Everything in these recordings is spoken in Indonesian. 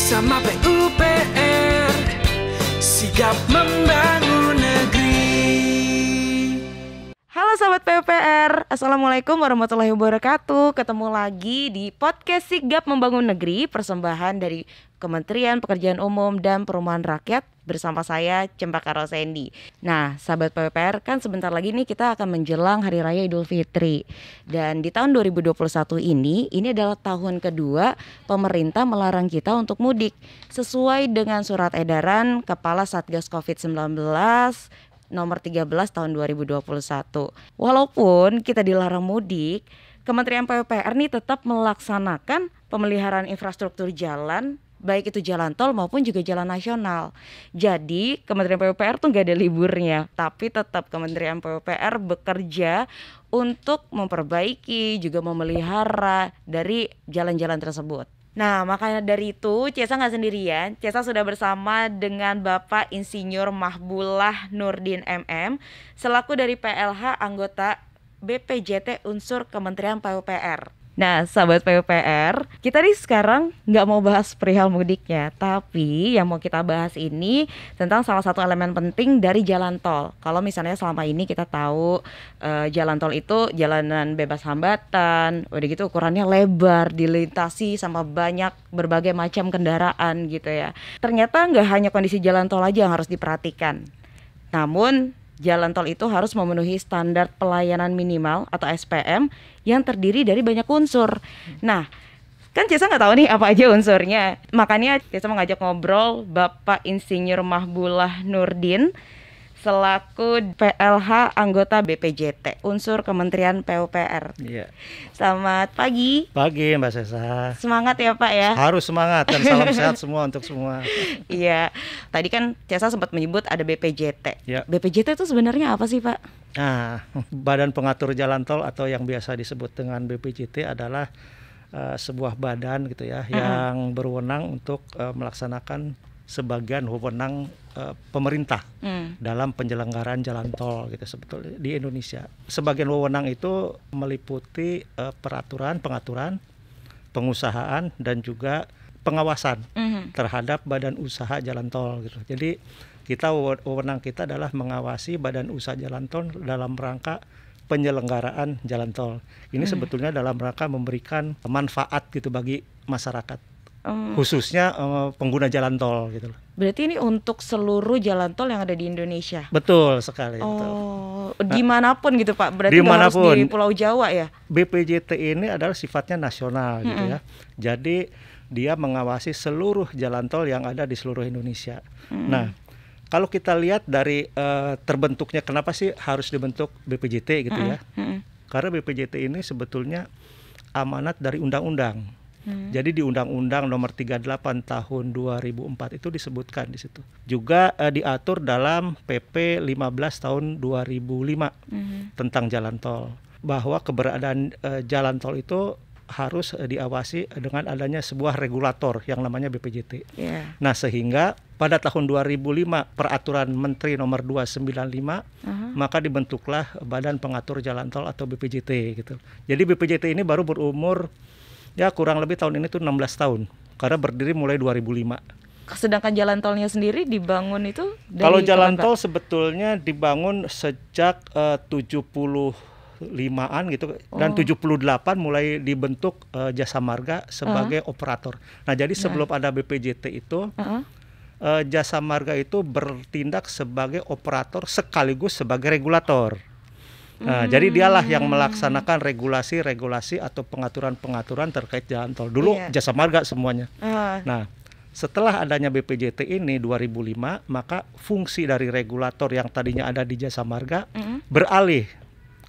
bersama PUPR, sigap membangun negeri. Halo sahabat PUPR, Assalamualaikum warahmatullahi wabarakatuh. Ketemu lagi di podcast Sigap Membangun Negeri, persembahan dari Kementerian Pekerjaan Umum dan Perumahan Rakyat bersama saya Cempaka Rosendi. Nah sahabat PUPR, kan sebentar lagi nih kita akan menjelang Hari Raya Idul Fitri. Dan di tahun 2021 ini adalah tahun kedua pemerintah melarang kita untuk mudik sesuai dengan surat edaran Kepala Satgas COVID-19 nomor 13 tahun 2021. Walaupun kita dilarang mudik, Kementerian PUPR nih tetap melaksanakan pemeliharaan infrastruktur jalan, baik itu jalan tol maupun juga jalan nasional. Jadi Kementerian PUPR tuh gak ada liburnya, tapi tetap Kementerian PUPR bekerja untuk memperbaiki juga memelihara dari jalan-jalan tersebut. Nah makanya dari itu Cesa gak sendirian, Cesa sudah bersama dengan Bapak Insinyur Mahbullah Nurdin MM selaku dari PLH anggota BPJT unsur Kementerian PUPR. Nah sahabat PUPR, kita nih sekarang nggak mau bahas perihal mudiknya, tapi yang mau kita bahas ini tentang salah satu elemen penting dari jalan tol. Kalau misalnya selama ini kita tahu jalan tol itu jalanan bebas hambatan, udah gitu ukurannya lebar, dilintasi sama banyak berbagai macam kendaraan gitu ya. Ternyata nggak hanya kondisi jalan tol aja yang harus diperhatikan, namun jalan tol itu harus memenuhi standar pelayanan minimal atau SPM yang terdiri dari banyak unsur. Nah, kan Cesa nggak tahu nih apa aja unsurnya. Makanya Cesa mengajak ngobrol Bapak Insinyur Mahbullah Nurdin selaku PLH anggota BPJT unsur Kementerian PUPR. Iya. Selamat pagi. Pagi Mbak Sesa. Semangat ya Pak ya. Harus semangat dan salam sehat semua untuk semua. Iya. Tadi kan Cesa sempat menyebut ada BPJT. Ya. BPJT itu sebenarnya apa sih Pak? Nah, Badan Pengatur Jalan Tol atau yang biasa disebut dengan BPJT adalah sebuah badan gitu ya yang berwenang untuk melaksanakan sebagian wewenang pemerintah dalam penyelenggaraan jalan tol gitu sebetulnya di Indonesia. Sebagian wewenang itu meliputi peraturan, pengaturan, pengusahaan dan juga pengawasan terhadap badan usaha jalan tol gitu. Jadi kita wewenang kita adalah mengawasi badan usaha jalan tol dalam rangka penyelenggaraan jalan tol. Ini sebetulnya dalam rangka memberikan manfaat gitu bagi masyarakat. Khususnya pengguna jalan tol gitu. Berarti ini untuk seluruh jalan tol yang ada di Indonesia. Betul sekali. Oh, betul. Dimanapun gitu Pak. Berarti nggak harus di Pulau Jawa ya? BPJT ini adalah sifatnya nasional gitu ya. Jadi dia mengawasi seluruh jalan tol yang ada di seluruh Indonesia. Nah, kalau kita lihat dari terbentuknya kenapa sih harus dibentuk BPJT gitu ya? Karena BPJT ini sebetulnya amanat dari undang-undang. Jadi di Undang-Undang Nomor 38 Tahun 2004 itu disebutkan di situ. Juga diatur dalam PP 15 Tahun 2005 tentang jalan tol, bahwa keberadaan jalan tol itu harus diawasi dengan adanya sebuah regulator yang namanya BPJT. Yeah. Nah, sehingga pada tahun 2005 Peraturan Menteri Nomor 295 maka dibentuklah Badan Pengatur Jalan Tol atau BPJT gitu. Jadi BPJT ini baru berumur ya kurang lebih tahun ini tuh 16 tahun karena berdiri mulai 2005. Sedangkan jalan tolnya sendiri dibangun itu dari kalau jalan kapan, tol Pak? sebetulnya dibangun sejak 75-an gitu dan 78 mulai dibentuk Jasa Marga sebagai operator. Nah, jadi sebelum ada BPJT itu Jasa Marga itu bertindak sebagai operator sekaligus sebagai regulator. Nah, jadi dialah yang melaksanakan regulasi-regulasi atau pengaturan-pengaturan terkait jalan tol. Dulu Jasa Marga semuanya. Nah, setelah adanya BPJT ini 2005, maka fungsi dari regulator yang tadinya ada di Jasa Marga beralih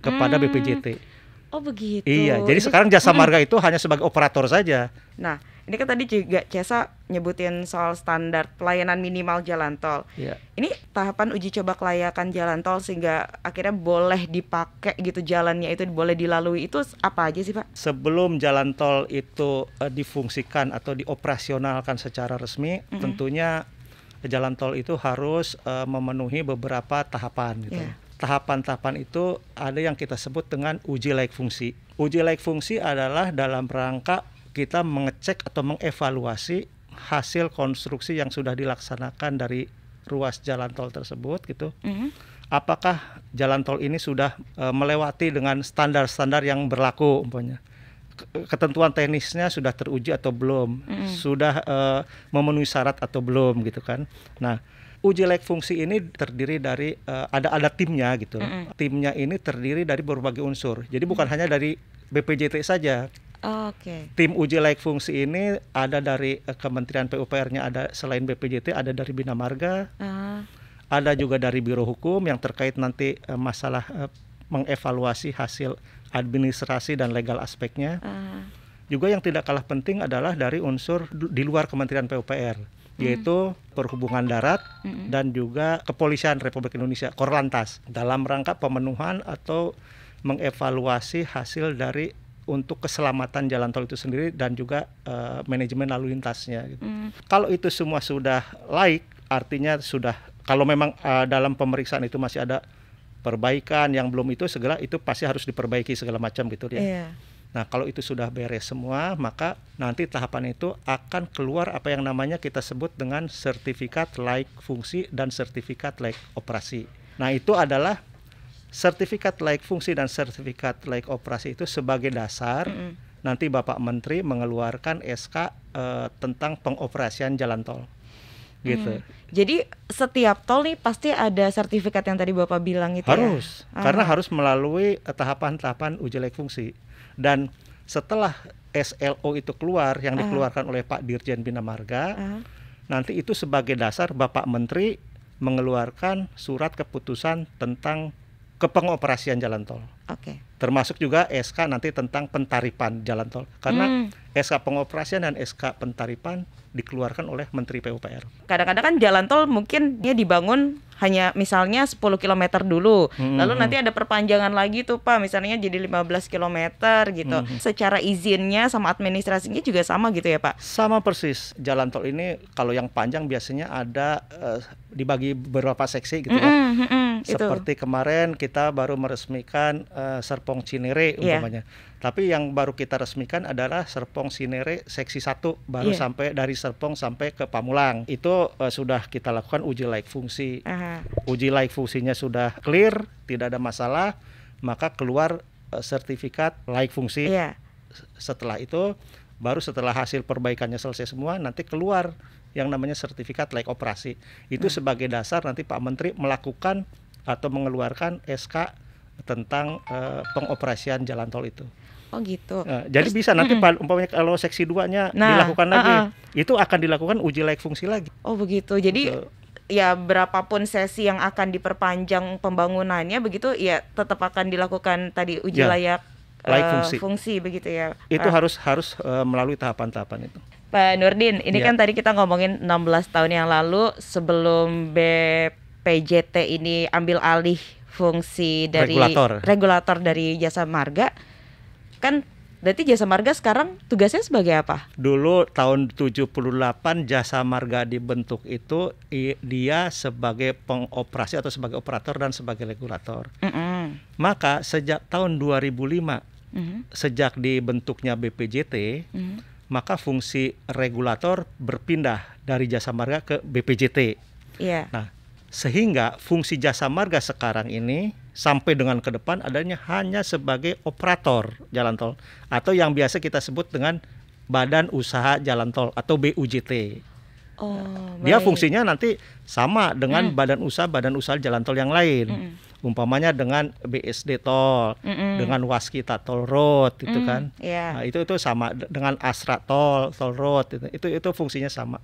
kepada BPJT. Oh begitu. Iya, jadi sekarang Jasa Marga itu hanya sebagai operator saja. Nah, ini kan tadi juga Cesa nyebutin soal standar pelayanan minimal jalan tol. Iya. Ini tahapan uji coba kelayakan jalan tol sehingga akhirnya boleh dipakai gitu jalannya itu boleh dilalui itu apa aja sih Pak? Sebelum jalan tol itu difungsikan atau dioperasionalkan secara resmi, tentunya jalan tol itu harus memenuhi beberapa tahapan gitu. Yeah. Tahapan-tahapan itu ada yang kita sebut dengan uji layak fungsi. Uji layak fungsi adalah dalam rangka kita mengecek atau mengevaluasi hasil konstruksi yang sudah dilaksanakan dari ruas jalan tol tersebut gitu. Apakah jalan tol ini sudah melewati dengan standar-standar yang berlaku umpamanya. Ketentuan teknisnya sudah teruji atau belum, sudah memenuhi syarat atau belum gitu kan. Nah, uji layak fungsi ini terdiri dari ada timnya gitu. Timnya ini terdiri dari berbagai unsur. Jadi bukan hanya dari BPJT saja. Tim uji layak fungsi ini ada dari Kementerian PUPR-nya, ada selain BPJT ada dari Bina Marga. Ada juga dari Biro Hukum yang terkait nanti masalah mengevaluasi hasil administrasi dan legal aspeknya. Juga yang tidak kalah penting adalah dari unsur di luar Kementerian PUPR, yaitu Perhubungan Darat dan juga Kepolisian Republik Indonesia, Korlantas, dalam rangka pemenuhan atau mengevaluasi hasil dari untuk keselamatan jalan tol itu sendiri dan juga manajemen lalu lintasnya gitu. Kalau itu semua sudah laik, artinya sudah, kalau memang dalam pemeriksaan itu masih ada perbaikan yang belum, itu segala itu pasti harus diperbaiki segala macam gitu ya. Nah, kalau itu sudah beres semua, maka nanti tahapan itu akan keluar apa yang namanya kita sebut dengan sertifikat layak fungsi dan sertifikat layak operasi. Nah, itu adalah sertifikat layak fungsi dan sertifikat layak operasi itu sebagai dasar nanti Bapak Menteri mengeluarkan SK tentang pengoperasian jalan tol. Gitu. Jadi setiap tol nih pasti ada sertifikat yang tadi Bapak bilang itu harus, ya? Karena harus melalui tahapan-tahapan uji layak fungsi. Dan setelah SLO itu keluar yang dikeluarkan oleh Pak Dirjen Bina Marga, nanti itu sebagai dasar Bapak Menteri mengeluarkan surat keputusan tentang kepengoperasian jalan tol. Termasuk juga SK nanti tentang pentarifan jalan tol. Karena SK pengoperasian dan SK pentarifan dikeluarkan oleh Menteri PUPR. Kadang-kadang kan jalan tol mungkin dia dibangun hanya misalnya 10 km dulu. Lalu nanti ada perpanjangan lagi tuh Pak, misalnya jadi 15 km gitu. Secara izinnya sama administrasinya juga sama gitu ya Pak? Sama persis. Jalan tol ini kalau yang panjang biasanya ada dibagi beberapa seksi gitu ya. Seperti kemarin kita baru meresmikan Serpong Cinere umpamanya. Tapi yang baru kita resmikan adalah Serpong Cinere seksi 1 baru sampai dari Serpong sampai ke Pamulang. Itu sudah kita lakukan uji layak fungsi. Uji layak fungsinya sudah clear, tidak ada masalah, maka keluar sertifikat layak fungsi. Setelah itu baru setelah hasil perbaikannya selesai semua, nanti keluar yang namanya sertifikat layak operasi. Itu sebagai dasar nanti Pak Menteri melakukan atau mengeluarkan SK tentang pengoperasian jalan tol itu. Oh gitu. Jadi bisa nanti umpamanya kalau seksi 2-nya dilakukan lagi, itu akan dilakukan uji layak fungsi lagi. Oh begitu. Jadi ya berapapun sesi yang akan diperpanjang pembangunannya begitu ya tetap akan dilakukan tadi uji layak fungsi begitu ya. Itu harus melalui tahapan-tahapan itu. Pak Nurdin, ini kan tadi kita ngomongin 16 tahun yang lalu sebelum BPJT ini ambil alih fungsi dari regulator dari Jasa Marga. Kan berarti Jasa Marga sekarang tugasnya sebagai apa? Dulu tahun 78 Jasa Marga dibentuk itu dia sebagai pengoperasi atau sebagai operator dan sebagai regulator. Maka sejak tahun 2005 sejak dibentuknya BPJT, maka fungsi regulator berpindah dari Jasa Marga ke BPJT. Nah, sehingga fungsi Jasa Marga sekarang ini sampai dengan ke depan adanya hanya sebagai operator jalan tol atau yang biasa kita sebut dengan Badan Usaha Jalan Tol atau BUJT. Dia fungsinya nanti sama dengan badan usaha jalan tol yang lain. Umpamanya dengan BSD tol, dengan Waskita Toll Road itu kan. Nah, itu sama dengan Astra Tol Road itu fungsinya sama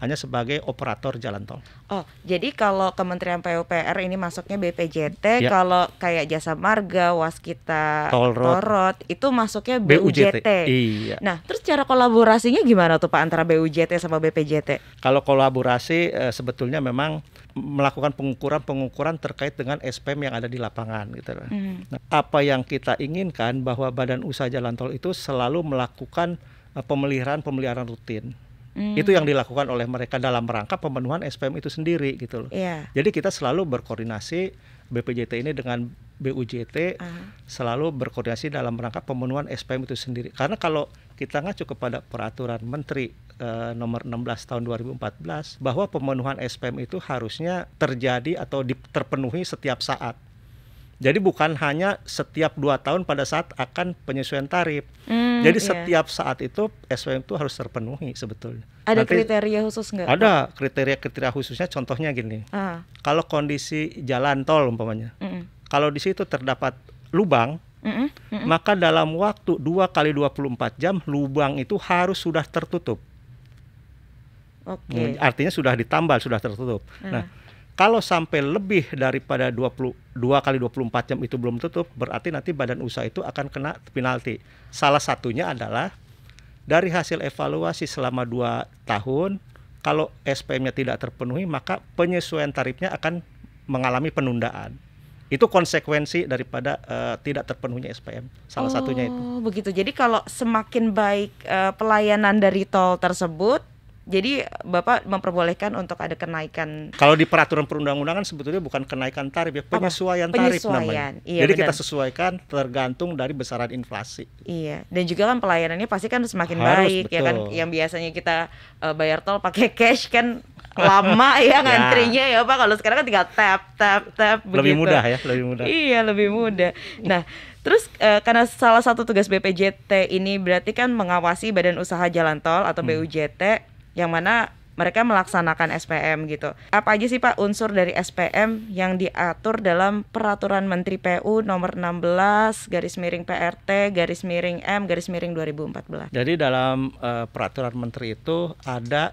hanya sebagai operator jalan tol. Oh, jadi kalau Kementerian PUPR ini masuknya BPJT, kalau kayak Jasa Marga, Waskita Toll Road itu masuknya BUJT. Iya. Nah, terus cara kolaborasinya gimana tuh Pak antara BUJT sama BPJT? Kalau kolaborasi sebetulnya memang melakukan pengukuran terkait dengan SPM yang ada di lapangan gitu. Nah, apa yang kita inginkan bahwa Badan Usaha Jalan Tol itu selalu melakukan pemeliharaan rutin. Itu yang dilakukan oleh mereka dalam rangka pemenuhan SPM itu sendiri gitu loh. Jadi kita selalu berkoordinasi BPJT ini dengan BUJT selalu berkoordinasi dalam rangka pemenuhan SPM itu sendiri. Karena kalau kita ngacu kepada peraturan Menteri nomor 16 tahun 2014 bahwa pemenuhan SPM itu harusnya terjadi atau terpenuhi setiap saat. Jadi bukan hanya setiap 2 tahun pada saat akan penyesuaian tarif. Jadi setiap saat itu SPM itu harus terpenuhi sebetulnya. Ada kriteria khusus nggak? Ada kriteria khususnya, contohnya gini. Kalau kondisi jalan tol umpamanya, kalau di situ terdapat lubang, maka dalam waktu 2 kali 24 jam lubang itu harus sudah tertutup. Artinya sudah ditambal, sudah tertutup. Nah, kalau sampai lebih daripada 22 kali 24 jam itu belum tutup, berarti nanti badan usaha itu akan kena penalti. Salah satunya adalah dari hasil evaluasi selama 2 tahun, kalau SPM-nya tidak terpenuhi, maka penyesuaian tarifnya akan mengalami penundaan. Itu konsekuensi daripada tidak terpenuhinya SPM. Salah satunya itu. Oh, begitu. Jadi kalau semakin baik pelayanan dari tol tersebut, jadi Bapak memperbolehkan untuk ada kenaikan. Kalau di peraturan perundang-undangan sebetulnya bukan kenaikan tarif ya, penyesuaian tarif namanya. Iya, jadi benar. kita sesuaikan tergantung dari besaran inflasi. Iya, dan juga kan pelayanannya pasti kan semakin Harus, baik, betul. ya kan. Yang biasanya kita bayar tol pakai cash kan lama ya ngantrinya ya Pak. Kalau sekarang kan tinggal tap Lebih begitu. mudah ya, lebih mudah. Iya, lebih mudah. Nah, terus karena salah satu tugas BPJT ini berarti kan mengawasi Badan Usaha Jalan Tol atau BUJT yang mana mereka melaksanakan SPM gitu. Apa aja sih Pak unsur dari SPM yang diatur dalam Peraturan Menteri PU nomor 16/PRT/M/2014? Jadi dalam peraturan menteri itu ada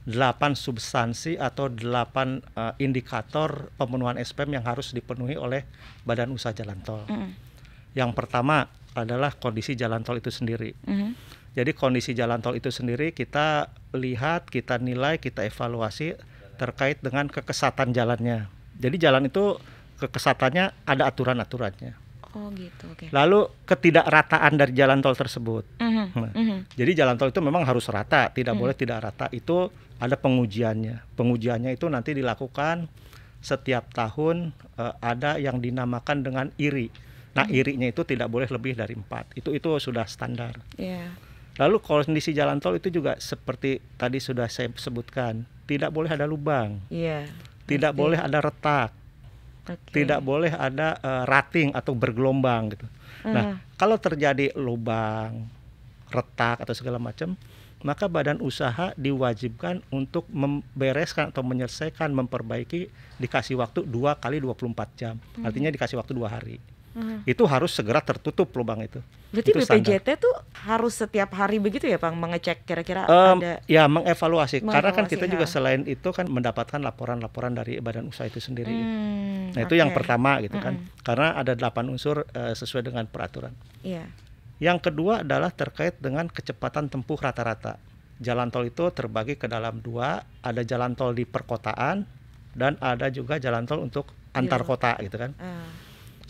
8 substansi atau 8 indikator pemenuhan SPM yang harus dipenuhi oleh Badan Usaha Jalan Tol. Yang pertama adalah kondisi jalan tol itu sendiri. Jadi kondisi jalan tol itu sendiri kita lihat, kita nilai, kita evaluasi terkait dengan kekesatan jalannya. Jadi jalan itu kekesatannya ada aturan-aturannya. Oh gitu, oke. Lalu ketidakrataan dari jalan tol tersebut. Jadi jalan tol itu memang harus rata, tidak boleh tidak rata. Itu ada pengujiannya. Pengujiannya itu nanti dilakukan setiap tahun, ada yang dinamakan dengan IRI. Nah, IRI-nya itu tidak boleh lebih dari 4. Itu sudah standar. Lalu kondisi jalan tol itu juga seperti tadi sudah saya sebutkan, tidak boleh ada lubang. Tidak boleh ada retak. Tidak boleh ada rating atau bergelombang gitu. Nah, kalau terjadi lubang, retak atau segala macam, maka badan usaha diwajibkan untuk membereskan atau menyelesaikan, memperbaiki, dikasih waktu 2 kali 24 jam. Artinya dikasih waktu 2 hari. Itu harus segera tertutup lubang itu. Berarti itu BPJT tuh harus setiap hari begitu ya Bang, mengecek kira-kira ada. Ya, mengevaluasi. Karena kan kita juga selain itu kan mendapatkan laporan-laporan dari badan usaha itu sendiri. Nah, itu yang pertama gitu kan. Karena ada 8 unsur sesuai dengan peraturan. Yang kedua adalah terkait dengan kecepatan tempuh rata-rata. Jalan tol itu terbagi ke dalam 2, ada jalan tol di perkotaan dan ada juga jalan tol untuk antar kota gitu kan.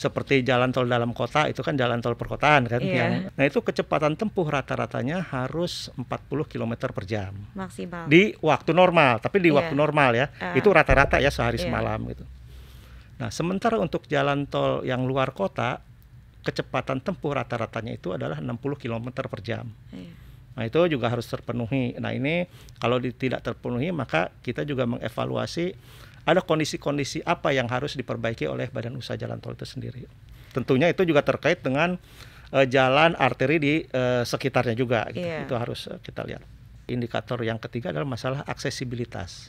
Seperti jalan tol dalam kota itu kan jalan tol perkotaan kan. Nah, itu kecepatan tempuh rata-ratanya harus 40 km per jam maksimal di waktu normal. Tapi di waktu normal ya, itu rata-rata ya sehari semalam gitu. Nah, sementara untuk jalan tol yang luar kota, kecepatan tempuh rata-ratanya itu adalah 60 km per jam. Nah, itu juga harus terpenuhi. Nah, ini kalau tidak terpenuhi, maka kita juga mengevaluasi ada kondisi-kondisi apa yang harus diperbaiki oleh Badan Usaha Jalan Tol itu sendiri. Tentunya itu juga terkait dengan jalan arteri di sekitarnya juga gitu. Itu harus kita lihat. Indikator yang ketiga adalah masalah aksesibilitas.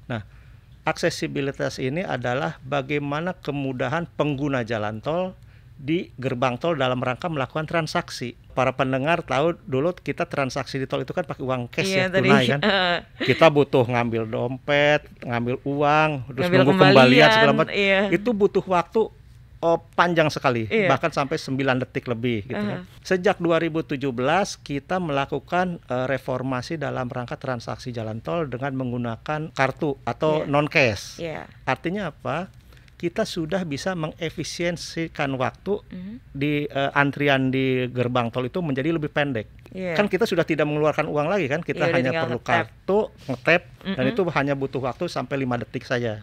Nah, aksesibilitas ini adalah bagaimana kemudahan pengguna jalan tol di gerbang tol dalam rangka melakukan transaksi. Para pendengar tahu dulu kita transaksi di tol itu kan pakai uang cash ya, tunai kan. Kita butuh ngambil dompet, ngambil uang, terus nunggu kembalian segala macam. Itu butuh waktu panjang sekali, bahkan sampai 9 detik lebih gitu kan. Sejak 2017 kita melakukan reformasi dalam rangka transaksi jalan tol dengan menggunakan kartu atau non cash. Artinya apa? Kita sudah bisa mengefisiensikan waktu di antrian di gerbang tol itu menjadi lebih pendek. Kan kita sudah tidak mengeluarkan uang lagi kan, kita hanya perlu kartu, nge-tap, dan itu hanya butuh waktu sampai 5 detik saja.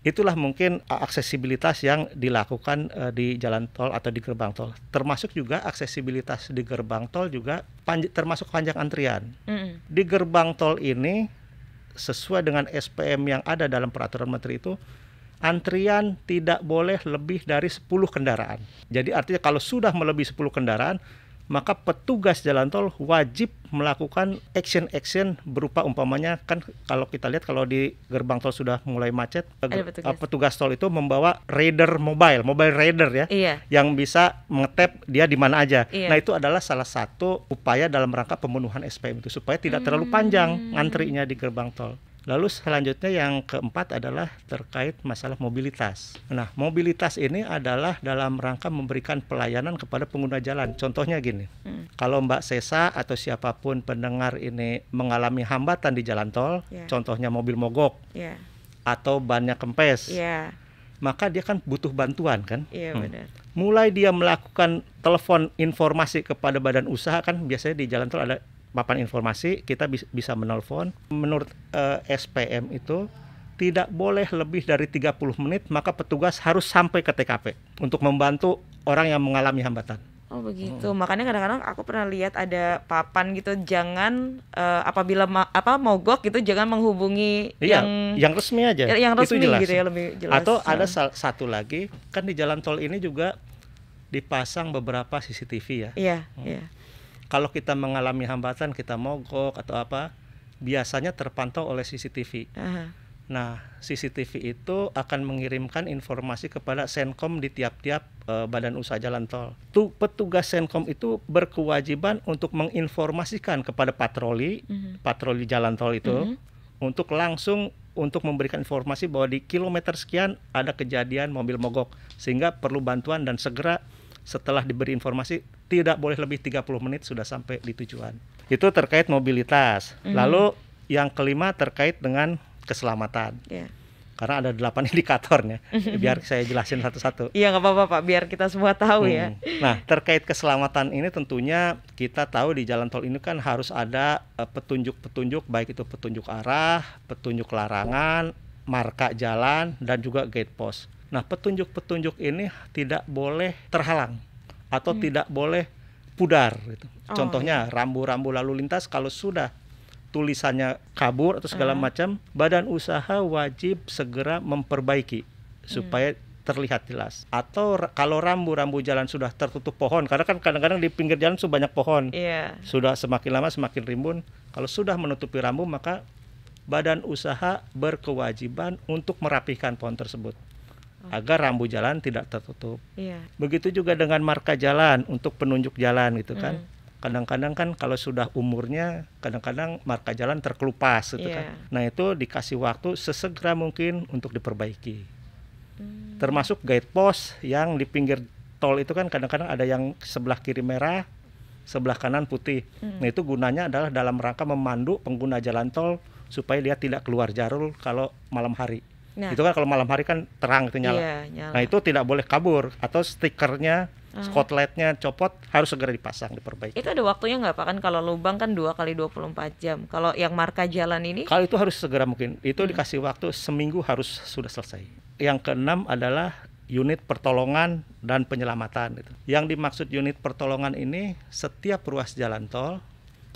Itulah mungkin aksesibilitas yang dilakukan di jalan tol atau di gerbang tol. Termasuk juga aksesibilitas di gerbang tol juga termasuk panjang antrian. Di gerbang tol ini sesuai dengan SPM yang ada dalam peraturan menteri itu, antrian tidak boleh lebih dari 10 kendaraan. Jadi artinya kalau sudah melebihi 10 kendaraan, maka petugas jalan tol wajib melakukan action berupa umpamanya kan kalau kita lihat kalau di gerbang tol sudah mulai macet, petugas tol itu membawa mobile rider ya, yang bisa mengetap dia di mana aja. Nah itu adalah salah satu upaya dalam rangka pemenuhan SPM itu supaya tidak terlalu panjang antrinya di gerbang tol. Lalu selanjutnya yang keempat adalah terkait masalah mobilitas. Nah, mobilitas ini adalah dalam rangka memberikan pelayanan kepada pengguna jalan. Contohnya gini, kalau Mbak Sesa atau siapapun pendengar ini mengalami hambatan di jalan tol, contohnya mobil mogok atau bannya kempes, maka dia kan butuh bantuan kan? Benar. Mulai dia melakukan telepon informasi kepada badan usaha kan biasanya di jalan tol ada papan informasi, kita bisa menelpon. Menurut SPM itu tidak boleh lebih dari 30 menit, maka petugas harus sampai ke TKP untuk membantu orang yang mengalami hambatan. Oh begitu, makanya kadang-kadang aku pernah lihat ada papan gitu, jangan apabila mogok gitu jangan menghubungi yang resmi aja. Yang resmi itu jelas. Gitu ya, lebih jelas. Atau ada satu lagi, kan di jalan tol ini juga dipasang beberapa CCTV ya. Kalau kita mengalami hambatan, kita mogok atau apa, biasanya terpantau oleh CCTV. Nah, CCTV itu akan mengirimkan informasi kepada Senkom di tiap-tiap badan usaha jalan tol. Petugas Senkom itu berkewajiban untuk menginformasikan kepada patroli jalan tol itu untuk langsung memberikan informasi bahwa di kilometer sekian ada kejadian mobil mogok sehingga perlu bantuan dan segera setelah diberi informasi tidak boleh lebih 30 menit sudah sampai di tujuan. Itu terkait mobilitas. Lalu yang kelima terkait dengan keselamatan. Karena ada 8 indikatornya. Biar saya jelasin satu-satu. Iya nggak apa-apa Pak, biar kita semua tahu ya. Nah terkait keselamatan ini tentunya kita tahu di jalan tol ini kan harus ada petunjuk-petunjuk, baik itu petunjuk arah, petunjuk larangan, marka jalan, dan juga gate post. Nah petunjuk-petunjuk ini tidak boleh terhalang atau tidak boleh pudar gitu. Contohnya rambu-rambu lalu lintas kalau sudah tulisannya kabur atau segala macam, badan usaha wajib segera memperbaiki supaya terlihat jelas. Atau kalau rambu-rambu jalan sudah tertutup pohon, karena kan kadang-kadang di pinggir jalan sudah banyak pohon, sudah semakin lama semakin rimbun. Kalau sudah menutupi rambu, maka badan usaha berkewajiban untuk merapikan pohon tersebut agar rambu jalan tidak tertutup. Begitu juga dengan marka jalan untuk penunjuk jalan gitu kan. Kadang-kadang kan kalau sudah umurnya kadang-kadang marka jalan terkelupas gitu kan. Nah itu dikasih waktu sesegera mungkin untuk diperbaiki. Termasuk gate post yang di pinggir tol itu kan kadang-kadang ada yang sebelah kiri merah, sebelah kanan putih. Nah itu gunanya adalah dalam rangka memandu pengguna jalan tol supaya dia tidak keluar jalur kalau malam hari. Itu kan kalau malam hari kan terang itu nyala. Nah itu tidak boleh kabur atau stikernya, spotlightnya copot, harus segera dipasang, diperbaiki. Itu ada waktunya nggak Pak? Kan kalau lubang kan 2 kali 24 jam. Kalau yang marka jalan ini? Kalau itu harus segera mungkin. Itu dikasih waktu seminggu harus sudah selesai. Yang keenam adalah unit pertolongan dan penyelamatan. Yang dimaksud unit pertolongan ini, setiap ruas jalan tol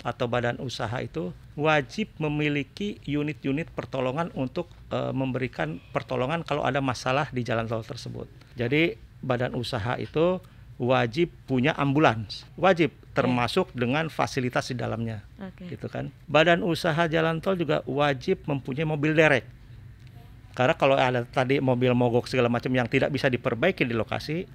atau badan usaha itu wajib memiliki unit-unit pertolongan untuk memberikan pertolongan kalau ada masalah di jalan tol tersebut. Jadi badan usaha itu wajib punya ambulans, wajib termasuk dengan fasilitas di dalamnya, gitu kan. Badan usaha jalan tol juga wajib mempunyai mobil derek. Karena kalau ada tadi mobil mogok segala macam yang tidak bisa diperbaiki di lokasi,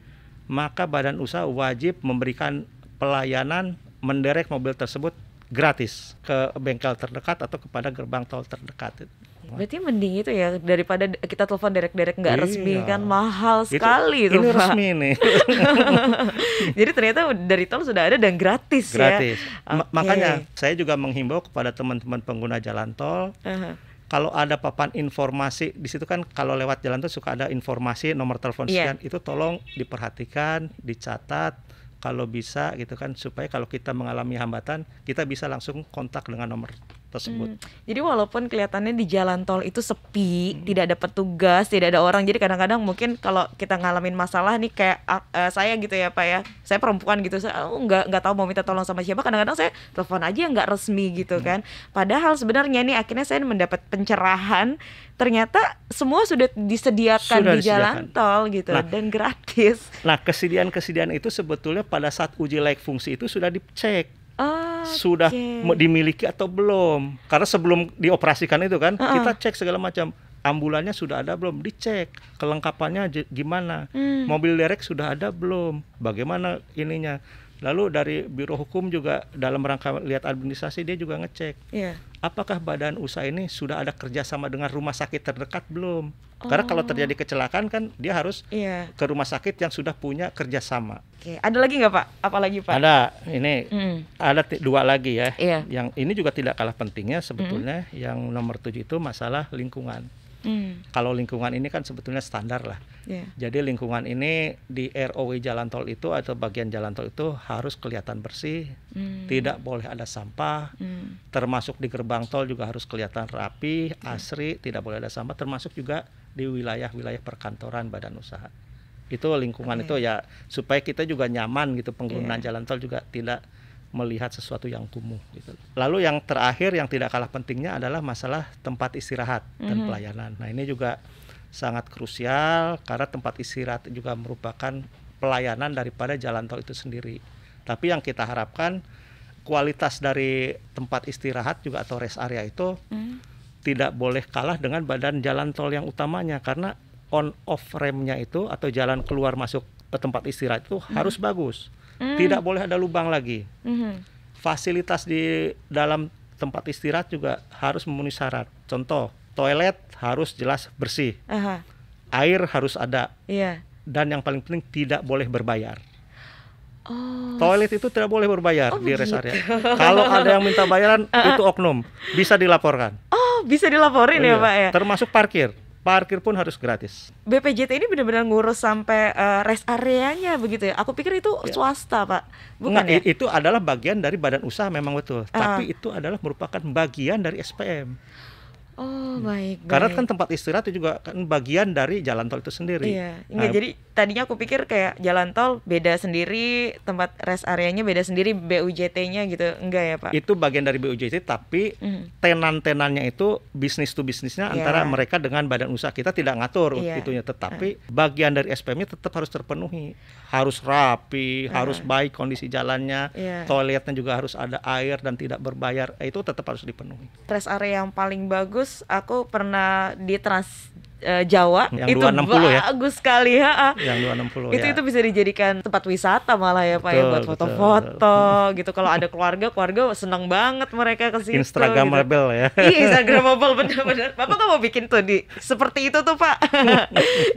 maka badan usaha wajib memberikan pelayanan menderek mobil tersebut gratis ke bengkel terdekat atau kepada gerbang tol terdekat. Berarti mending itu ya daripada kita telepon derek-derek nggak resmi kan mahal sekali itu ini Pak. Resmi nih. Jadi ternyata dari tol sudah ada dan gratis ya. Makanya saya juga menghimbau kepada teman-teman pengguna jalan tol. Kalau ada papan informasi di situ kan kalau lewat jalan tol suka ada informasi nomor telepon sekian, itu tolong diperhatikan, dicatat. Kalau bisa gitu kan supaya kalau kita mengalami hambatan kita bisa langsung kontak dengan nomor tersebut. Jadi walaupun kelihatannya di jalan tol itu sepi, tidak ada petugas, tidak ada orang. Jadi kadang-kadang mungkin kalau kita ngalamin masalah nih kayak saya gitu ya Pak ya. Saya perempuan gitu, saya nggak tahu mau minta tolong sama siapa. Kadang-kadang saya telepon aja nggak resmi gitu kan. Padahal sebenarnya nih akhirnya saya mendapat pencerahan. Ternyata semua sudah disediakan di jalan tol gitu dan gratis. Nah, kesediaan itu sebetulnya pada saat uji layak fungsi itu sudah dicek. Sudah dimiliki atau belum. Karena sebelum dioperasikan itu kan kita cek segala macam. Ambulannya sudah ada belum? Dicek. Kelengkapannya gimana? Mobil derek sudah ada belum? Bagaimana ininya? Lalu dari Biro Hukum juga dalam rangka lihat administrasi dia juga ngecek. Apakah badan usaha ini sudah ada kerjasama dengan rumah sakit terdekat belum? Karena kalau terjadi kecelakaan kan dia harus ke rumah sakit yang sudah punya kerjasama. Ada lagi nggak Pak? Apalagi Pak? Ada, ini ada 2 lagi ya. Yang ini juga tidak kalah pentingnya sebetulnya. Yang nomor 7 itu masalah lingkungan. Kalau lingkungan ini kan sebetulnya standar lah. Jadi lingkungan ini di ROW jalan tol itu atau bagian jalan tol itu harus kelihatan bersih, tidak boleh ada sampah, termasuk di gerbang tol juga harus kelihatan rapi, asri, tidak boleh ada sampah, termasuk juga di wilayah-wilayah perkantoran badan usaha. Itu lingkungan itu ya supaya kita juga nyaman gitu pengguna jalan tol juga tidak melihat sesuatu yang kumuh gitu. Lalu yang terakhir yang tidak kalah pentingnya adalah masalah tempat istirahat dan pelayanan. Nah, ini juga sangat krusial karena tempat istirahat juga merupakan pelayanan daripada jalan tol itu sendiri. Tapi yang kita harapkan kualitas dari tempat istirahat juga atau rest area itu tidak boleh kalah dengan badan jalan tol yang utamanya karena on off remnya itu atau jalan keluar masuk tempat istirahat itu harus bagus. Tidak boleh ada lubang lagi. Fasilitas di dalam tempat istirahat juga harus memenuhi syarat. Contoh, toilet harus jelas bersih. Air harus ada. Dan yang paling penting tidak boleh berbayar. Toilet itu tidak boleh berbayar di rest area. Kalau ada yang minta bayaran itu oknum, bisa dilaporkan. Bisa dilaporin ya Pak ya. Termasuk parkir. Parkir pun harus gratis. BPJT ini benar-benar ngurus sampai rest areanya begitu ya. Aku pikir itu swasta Pak, bukan ya? Itu adalah bagian dari badan usaha memang betul. Tapi itu adalah merupakan bagian dari SPM. Baik. Karena kan tempat istirahat itu juga kan bagian dari jalan tol itu sendiri. Jadi tadinya aku pikir kayak jalan tol beda sendiri, tempat rest areanya beda sendiri, BUJT-nya gitu. Enggak ya Pak? Itu bagian dari BUJT, tapi tenan-tenannya itu bisnis to bisnisnya antara mereka dengan badan usaha. Kita tidak ngatur itunya, tetapi bagian dari SPM-nya tetap harus terpenuhi. Harus rapi, harus baik kondisi jalannya, toiletnya juga harus ada air dan tidak berbayar. Itu tetap harus dipenuhi. Rest area yang paling bagus aku pernah di Trans Jawa, yang itu 260 bagus sekali Yang 260 itu bisa dijadikan tempat wisata malah ya Pak, ya buat foto-foto gitu. Kalau ada keluarga senang banget mereka ke situ. Instagramable gitu. Iya, Instagramable benar-benar. Bapak kan mau bikin tuh seperti itu tuh Pak.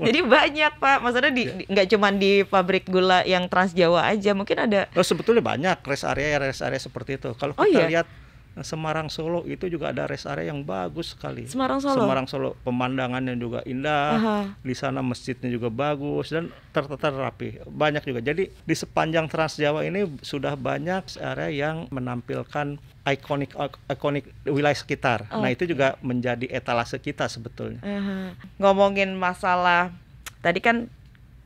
Jadi banyak Pak, maksudnya nggak cuma di pabrik gula yang Trans Jawa aja, mungkin ada. Sebetulnya banyak rest area seperti itu. Kalau kita lihat Semarang Solo itu juga ada rest area yang bagus sekali. Semarang Solo pemandangannya juga indah. Di sana masjidnya juga bagus dan tertata rapi. Banyak juga. Jadi di sepanjang Trans Jawa ini sudah banyak area yang menampilkan ikonik wilayah sekitar. Nah, itu juga menjadi etalase kita sebetulnya. Ngomongin masalah tadi kan,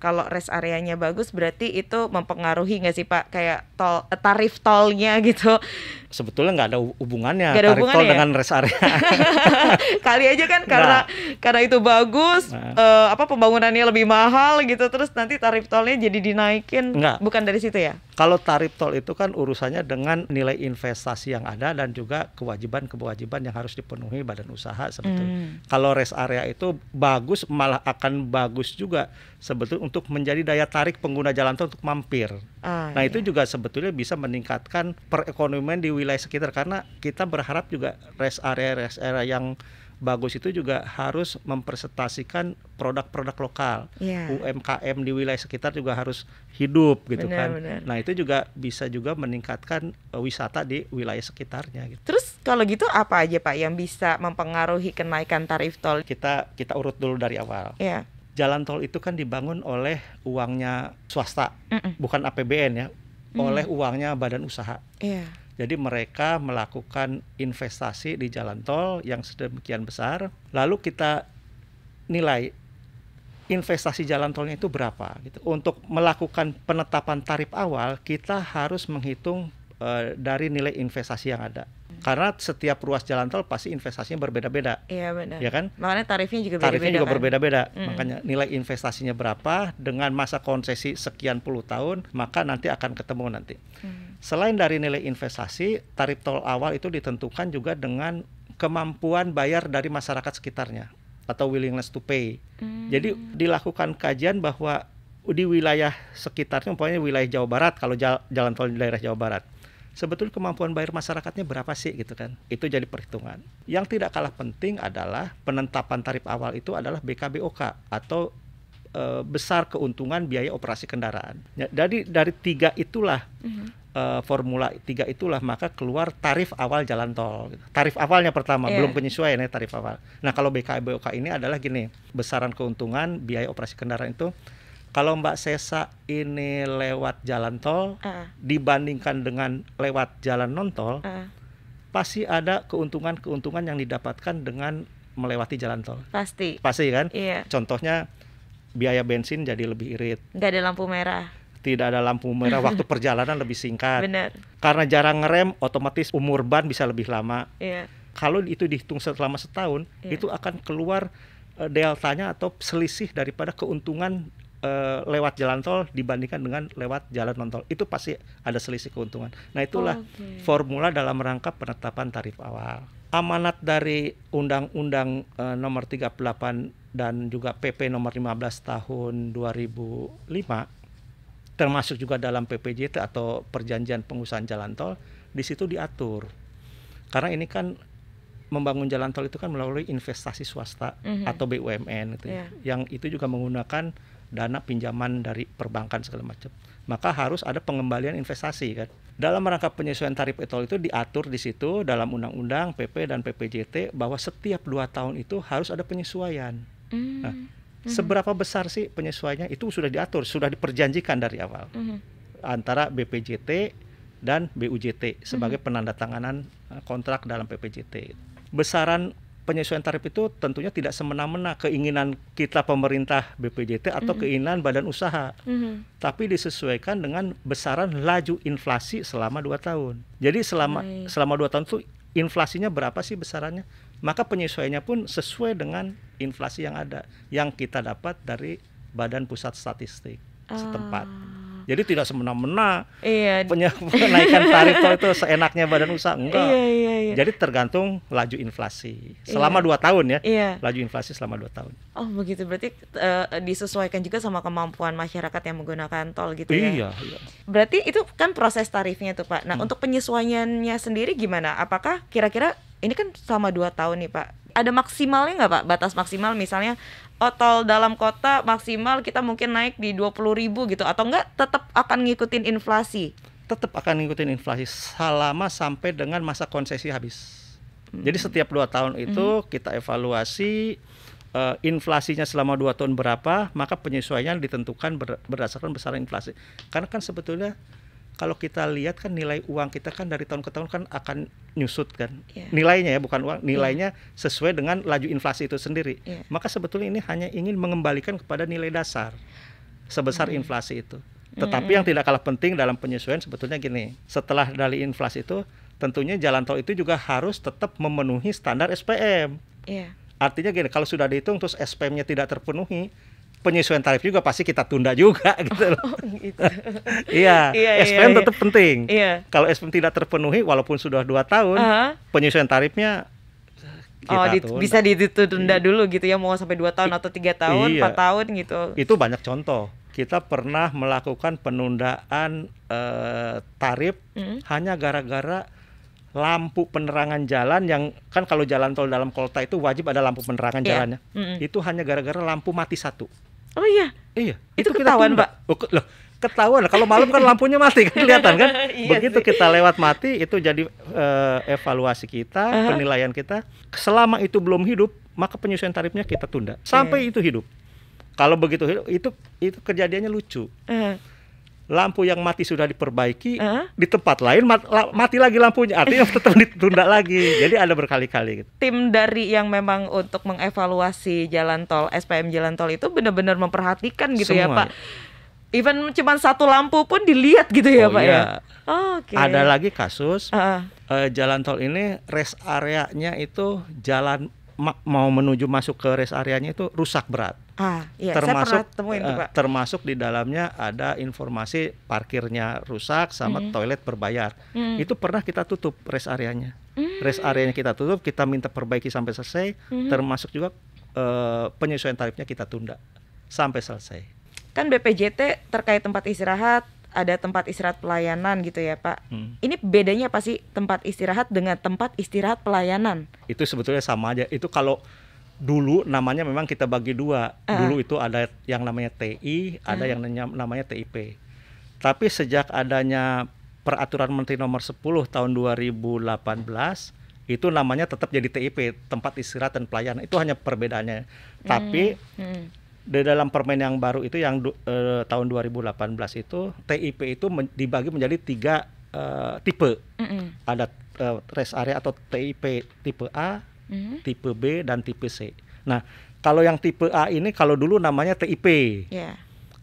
kalau rest areanya bagus berarti itu mempengaruhi nggak sih Pak, kayak tarif tolnya gitu? Sebetulnya nggak ada hubungannya tarif tol dengan rest area. Kali aja kan karena itu bagus, pembangunannya lebih mahal gitu, terus nanti tarif tolnya jadi dinaikin. Bukan dari situ ya? Kalau tarif tol itu kan urusannya dengan nilai investasi yang ada dan juga kewajiban yang harus dipenuhi badan usaha sebetulnya. Kalau rest area itu bagus, malah akan bagus juga sebetulnya untuk menjadi daya tarik pengguna jalan tol untuk mampir. Nah, itu juga sebetulnya bisa meningkatkan perekonomian di wilayah sekitar, karena kita berharap juga rest area yang bagus itu juga harus mempresentasikan produk-produk lokal. UMKM di wilayah sekitar juga harus hidup gitu kan. Nah, itu juga bisa juga meningkatkan wisata di wilayah sekitarnya gitu. Terus kalau gitu apa aja Pak yang bisa mempengaruhi kenaikan tarif tol? Kita urut dulu dari awal. Jalan tol itu kan dibangun oleh uangnya swasta, bukan APBN ya, oleh uangnya badan usaha. Jadi mereka melakukan investasi di jalan tol yang sedemikian besar, lalu kita nilai investasi jalan tolnya itu berapa gitu. Untuk melakukan penetapan tarif awal, kita harus menghitung dari nilai investasi yang ada. Karena setiap ruas jalan tol pasti investasinya berbeda-beda. Iya benar. Ya kan? Makanya tarifnya juga Tarifnya juga kan? berbeda-beda. Makanya nilai investasinya berapa dengan masa konsesi sekian puluh tahun, maka nanti akan ketemu nanti. Selain dari nilai investasi, tarif tol awal itu ditentukan juga dengan kemampuan bayar dari masyarakat sekitarnya atau willingness to pay. Jadi dilakukan kajian bahwa di wilayah sekitarnya, umpamanya wilayah Jawa Barat, kalau jalan tol di daerah Jawa Barat, sebetulnya kemampuan bayar masyarakatnya berapa sih gitu kan? Itu jadi perhitungan. Yang tidak kalah penting adalah penetapan tarif awal itu adalah BKBOK atau besar keuntungan biaya operasi kendaraan. Ya, dari tiga itulah formula tiga itulah maka keluar tarif awal jalan tol. Tarif awalnya pertama, belum penyesuaian ya tarif awal. Nah kalau BKBOK ini adalah gini, besaran keuntungan biaya operasi kendaraan itu. Kalau Mbak Sesa ini lewat jalan tol dibandingkan dengan lewat jalan non tol, pasti ada keuntungan yang didapatkan dengan melewati jalan tol. Pasti kan? Iya. Contohnya biaya bensin jadi lebih irit. Nggak ada lampu merah. Tidak ada lampu merah, waktu perjalanan lebih singkat. Benar. Karena jarang ngerem, otomatis umur ban bisa lebih lama. Iya. Kalau itu dihitung selama setahun, itu akan keluar deltanya atau selisih daripada keuntungan lewat jalan tol dibandingkan dengan lewat jalan non tol. Itu pasti ada selisih keuntungan. Nah itulah formula dalam rangka penetapan tarif awal. Amanat dari Undang-Undang nomor 38 dan juga PP nomor 15 tahun 2005, termasuk juga dalam PPJT atau Perjanjian Pengusahaan Jalan Tol, di situ diatur. Karena ini kan membangun jalan tol itu kan melalui investasi swasta atau BUMN gitu. Yang itu juga menggunakan dana pinjaman dari perbankan segala macam. Maka harus ada pengembalian investasi kan. Dalam rangka penyesuaian tarif tol itu diatur di situ dalam undang-undang, PP dan PPJT bahwa setiap 2 tahun itu harus ada penyesuaian. Nah, seberapa besar sih penyesuaiannya itu sudah diatur, sudah diperjanjikan dari awal antara BPJT dan BUJT sebagai penandatanganan kontrak dalam PPJT. Besaran penyesuaian tarif itu tentunya tidak semena-mena keinginan kita pemerintah BPJT atau keinginan badan usaha, tapi disesuaikan dengan besaran laju inflasi selama 2 tahun. Jadi selama 2 tahun itu inflasinya berapa sih besarannya? Maka penyesuaiannya pun sesuai dengan inflasi yang ada, yang kita dapat dari Badan Pusat Statistik setempat. Jadi tidak semena-mena penaikan tarif tol itu seenaknya badan usaha, enggak. Jadi tergantung laju inflasi selama 2 tahun ya. Laju inflasi selama 2 tahun. Oh begitu, berarti disesuaikan juga sama kemampuan masyarakat yang menggunakan tol gitu ya. Iya. Berarti itu kan proses tarifnya tuh Pak. Nah untuk penyesuaiannya sendiri gimana? Apakah kira-kira ini kan selama 2 tahun nih Pak, ada maksimalnya nggak Pak? Batas maksimal misalnya tol dalam kota maksimal kita mungkin naik di 20.000 gitu, atau enggak tetap akan ngikutin inflasi? Tetap akan ngikutin inflasi selama sampai dengan masa konsesi habis. Jadi setiap 2 tahun itu kita evaluasi inflasinya selama 2 tahun berapa, maka penyesuaian ditentukan berdasarkan besaran inflasi. Karena kan sebetulnya kalau kita lihat kan nilai uang kita kan dari tahun ke tahun kan akan nyusut kan. Nilainya ya, bukan uang, nilainya sesuai dengan laju inflasi itu sendiri. Maka sebetulnya ini hanya ingin mengembalikan kepada nilai dasar sebesar inflasi itu. Tetapi yang tidak kalah penting dalam penyesuaian sebetulnya gini, setelah dari inflasi itu tentunya jalan tol itu juga harus tetap memenuhi standar SPM. Artinya gini, kalau sudah dihitung terus SPM-nya tidak terpenuhi, penyesuaian tarif juga pasti kita tunda juga gitu loh. SPM tetap penting. Kalau SPM tidak terpenuhi walaupun sudah 2 tahun, penyesuaian tarifnya kita tunda. Bisa ditunda dulu gitu ya, mau sampai 2 tahun atau 3 tahun, 4 tahun gitu. Itu banyak contoh. Kita pernah melakukan penundaan tarif hanya gara-gara lampu penerangan jalan yang kan kalau jalan tol dalam kota itu wajib ada lampu penerangan jalannya. Itu hanya gara-gara lampu mati 1. Oh iya. Itu ketahuan Pak. Loh, ketahuan. Kalau malam kan lampunya mati kan kelihatan kan. Begitu kita lewat mati itu jadi evaluasi kita, penilaian kita. Selama itu belum hidup, maka penyesuaian tarifnya kita tunda sampai itu hidup. Kalau begitu hidup, itu kejadiannya lucu. lampu yang mati sudah diperbaiki, di tempat lain mati lagi lampunya, artinya tetap ditunda lagi. Jadi ada berkali-kali gitu. Tim dari yang memang untuk mengevaluasi jalan tol, SPM jalan tol itu benar-benar memperhatikan gitu ya Semua. Pak. Even cuma satu lampu pun dilihat gitu ya Pak ya. Oke. Ada lagi kasus jalan tol ini rest areanya itu mau menuju masuk ke rest areanya itu rusak berat. Iya, saya pernah temuin tuh Pak. Termasuk di dalamnya ada informasi parkirnya rusak sama toilet berbayar. Itu pernah kita tutup rest areanya. Rest areanya kita tutup, kita minta perbaiki sampai selesai, termasuk juga penyesuaian tarifnya kita tunda sampai selesai. Kan BPJT terkait tempat istirahat, ada tempat istirahat pelayanan gitu ya Pak. Ini bedanya apa sih tempat istirahat dengan tempat istirahat pelayanan? Itu sebetulnya sama aja. Itu kalau dulu namanya memang kita bagi dua. Dulu itu ada yang namanya TI, ada yang namanya TIP. Tapi sejak adanya Peraturan Menteri Nomor 10 tahun 2018, itu namanya tetap jadi TIP, tempat istirahat dan pelayanan. Itu hanya perbedaannya. Tapi di dalam permen yang baru itu yang tahun 2018 itu TIP itu dibagi menjadi 3 tipe. Ada rest area atau TIP tipe A, tipe B dan tipe C. Nah, kalau yang tipe A ini kalau dulu namanya TIP.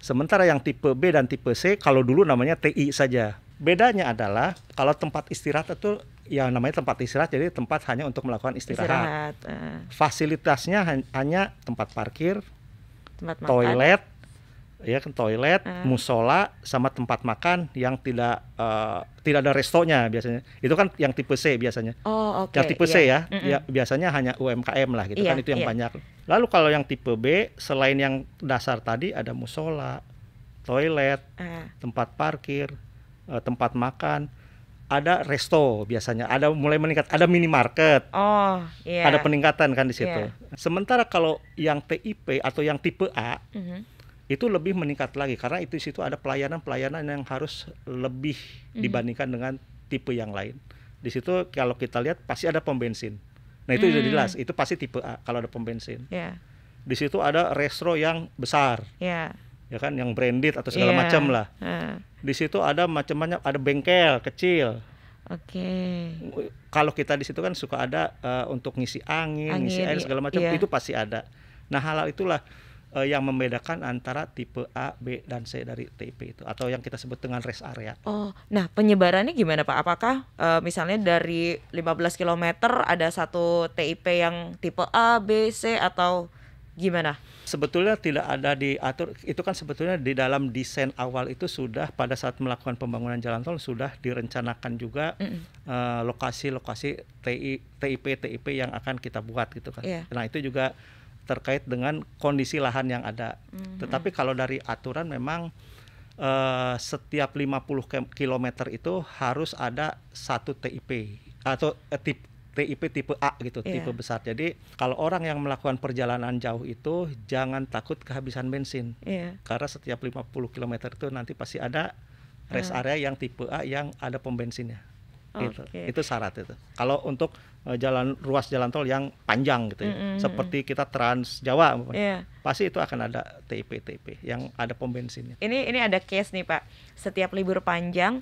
Sementara yang tipe B dan tipe C kalau dulu namanya TI saja. Bedanya adalah kalau tempat istirahat itu yang namanya tempat istirahat, jadi tempat hanya untuk melakukan istirahat. Fasilitasnya hanya tempat parkir, toilet, toilet, musola, sama tempat makan yang tidak ada restonya biasanya. Itu kan yang tipe C biasanya. Yang tipe C ya biasanya hanya UMKM lah gitu kan, itu yang banyak. Lalu kalau yang tipe B, selain yang dasar tadi ada musola, toilet, tempat parkir, tempat makan, ada resto biasanya, ada mulai meningkat, ada minimarket, ada peningkatan kan di situ. Sementara kalau yang TIP atau yang tipe A itu lebih meningkat lagi karena itu di situ ada pelayanan yang harus lebih dibandingkan dengan tipe yang lain. Di situ kalau kita lihat pasti ada pom bensin. Nah itu sudah jelas, itu pasti tipe A kalau ada pom bensin. Di situ ada resto yang besar. Ya kan, yang branded atau segala macam lah. Di situ ada macam-macam, ada bengkel kecil. Kalau kita di situ kan suka ada untuk ngisi angin, ngisi air segala macam, itu pasti ada. Nah, hal itulah yang membedakan antara tipe A, B dan C dari TIP itu atau yang kita sebut dengan rest area. Nah penyebarannya gimana Pak? Apakah misalnya dari 15 km ada satu TIP yang tipe A, B, C atau gimana? Sebetulnya tidak ada diatur, itu kan sebetulnya di dalam desain awal itu sudah pada saat melakukan pembangunan jalan tol sudah direncanakan juga lokasi-lokasi TIP yang akan kita buat gitu kan. Nah itu juga terkait dengan kondisi lahan yang ada. Tetapi kalau dari aturan memang setiap 50 km itu harus ada satu TIP atau TIP tipe A gitu, tipe besar. Jadi kalau orang yang melakukan perjalanan jauh itu jangan takut kehabisan bensin. Karena setiap 50 km itu nanti pasti ada rest area yang tipe A yang ada pom bensinnya. Gitu. Itu syarat itu. Kalau untuk ruas jalan tol yang panjang gitu ya, seperti kita Trans Jawa, pasti itu akan ada TIP yang ada pom bensinnya. Ini ada case nih Pak, setiap libur panjang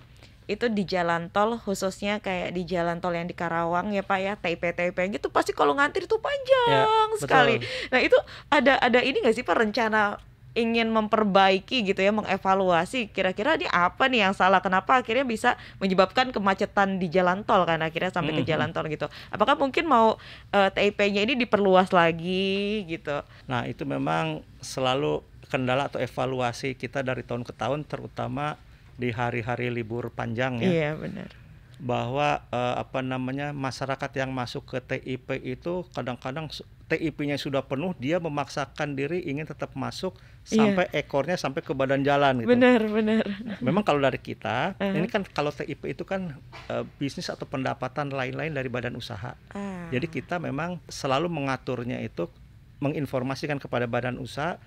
itu di jalan tol, khususnya kayak di jalan tol yang di Karawang ya Pak ya, TIP gitu pasti kalau ngantri itu panjang sekali. Nah itu ada ini nggak sih Pak rencana ingin memperbaiki gitu ya, mengevaluasi kira-kira ini apa nih yang salah, kenapa akhirnya bisa menyebabkan kemacetan di jalan tol kan akhirnya sampai ke jalan tol gitu. Apakah mungkin mau TIP-nya ini diperluas lagi gitu? Nah itu memang selalu kendala atau evaluasi kita dari tahun ke tahun, terutama di hari-hari libur panjang ya. Iya benar. Bahwa masyarakat yang masuk ke TIP itu kadang-kadang TIP-nya sudah penuh, dia memaksakan diri ingin tetap masuk sampai ekornya sampai ke badan jalan gitu. Benar. Memang kalau dari kita, ini kan kalau TIP itu kan bisnis atau pendapatan lain-lain dari badan usaha. Jadi kita memang selalu mengaturnya itu, menginformasikan kepada badan usaha,